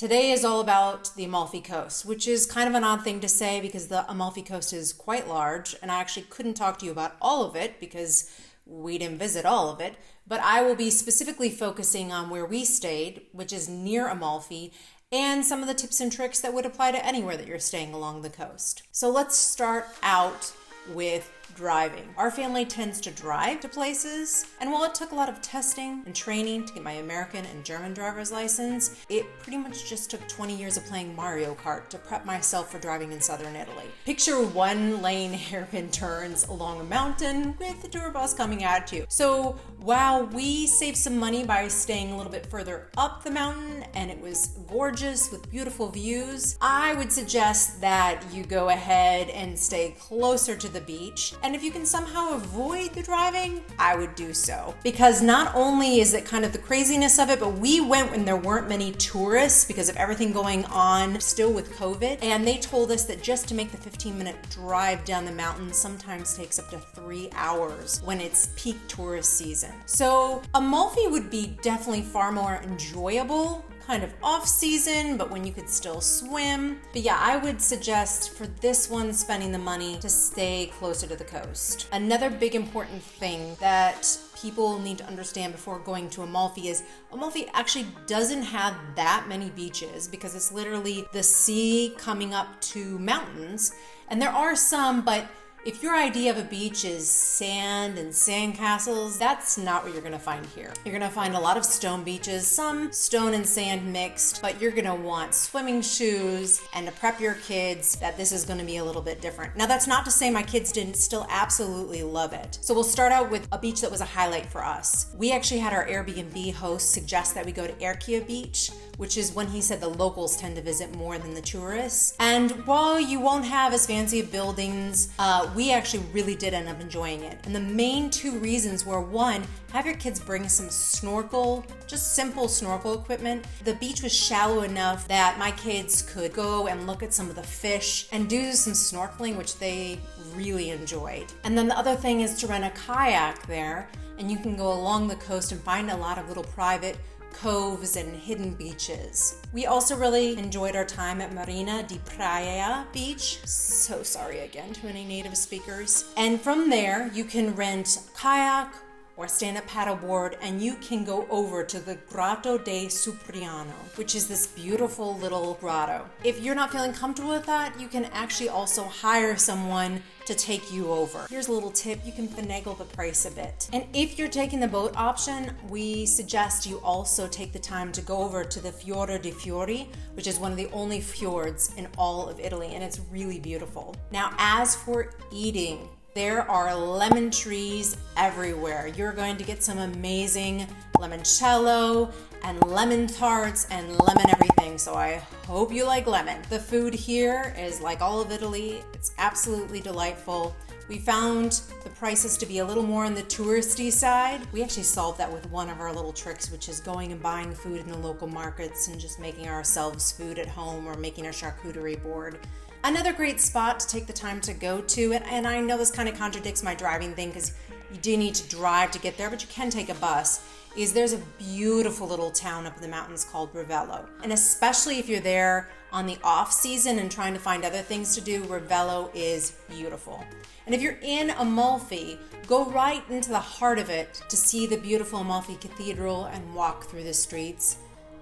Today is all about the Amalfi Coast, which is kind of an odd thing to say because the Amalfi Coast is quite large, and I actually couldn't talk to you about all of it because we didn't visit all of it, but I will be specifically focusing on where we stayed, which is near Amalfi, and some of the tips and tricks that would apply to anywhere that you're staying along the coast. So let's start out with driving. Our family tends to drive to places, and while it took a lot of testing and training to get my American and German driver's license, it pretty much just took 20 years of playing Mario Kart to prep myself for driving in southern Italy. Picture one-lane hairpin turns along a mountain with the tour bus coming at you. So while we saved some money by staying a little bit further up the mountain, and it was gorgeous with beautiful views, I would suggest that you go ahead and stay closer to the beach. And if you can somehow avoid the driving, I would do so. Because not only is it kind of the craziness of it, but we went when there weren't many tourists because of everything going on still with COVID. And they told us that just to make the 15-minute drive down the mountain sometimes takes up to 3 hours when it's peak tourist season. So Amalfi would be definitely far more enjoyable kind of off season, but when you could still swim. But yeah, I would suggest for this one, spending the money to stay closer to the coast. Another big important thing that people need to understand before going to Amalfi is Amalfi actually doesn't have that many beaches because it's literally the sea coming up to mountains. And there are some, but if your idea of a beach is sand and sandcastles, that's not what you're gonna find here. You're gonna find a lot of stone beaches, some stone and sand mixed, but you're gonna want swimming shoes and to prep your kids that this is gonna be a little bit different. Now that's not to say my kids didn't still absolutely love it. So we'll start out with a beach that was a highlight for us. We actually had our Airbnb host suggest that we go to Erchie Beach, which is when he said the locals tend to visit more than the tourists. And while you won't have as fancy of buildings, we actually really did end up enjoying it. And the main two reasons were, one, have your kids bring some snorkel, just simple snorkel equipment. The beach was shallow enough that my kids could go and look at some of the fish and do some snorkeling, which they really enjoyed. And then the other thing is to rent a kayak there, and you can go along the coast and find a lot of little private coves and hidden beaches. We also really enjoyed our time at Marina di Praia beach. So sorry again to any native speakers. And from there, you can rent a kayak or stand-up paddleboard, and you can go over to the Grotto De Supriano, which is this beautiful little grotto. If you're not feeling comfortable with that, you can actually also hire someone to take you over. Here's a little tip, you can finagle the price a bit. And if you're taking the boat option, we suggest you also take the time to go over to the Fjord De Fiori, which is one of the only fjords in all of Italy, and it's really beautiful. Now, as for eating, there are lemon trees everywhere. You're going to get some amazing limoncello and lemon tarts and lemon everything, so I hope you like lemon. The food here is like all of Italy. It's absolutely delightful. We found the prices to be a little more on the touristy side. We actually solved that with one of our little tricks, which is going and buying food in the local markets and just making ourselves food at home or making a charcuterie board. Another great spot to take the time to go to, and I know this kind of contradicts my driving thing because you do need to drive to get there, but you can take a bus, is there's a beautiful little town up in the mountains called Ravello. And especially if you're there on the off season and trying to find other things to do, Ravello is beautiful. And if you're in Amalfi, go right into the heart of it to see the beautiful Amalfi Cathedral and walk through the streets.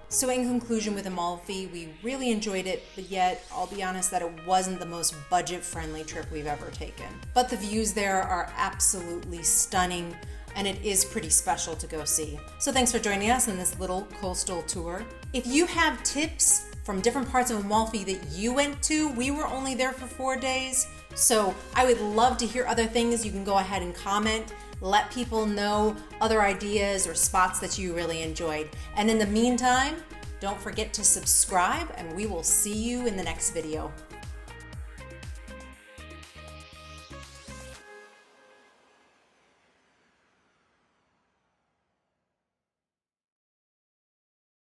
So in conclusion with Amalfi, we really enjoyed it, but yet I'll be honest that it wasn't the most budget-friendly trip we've ever taken. But the views there are absolutely stunning, and it is pretty special to go see. So thanks for joining us in this little coastal tour. If you have tips from different parts of Amalfi that you went to, we were only there for 4 days, so I would love to hear other things. You can go ahead and comment. Let people know other ideas or spots that you really enjoyed. And in the meantime, don't forget to subscribe, and we will see you in the next video.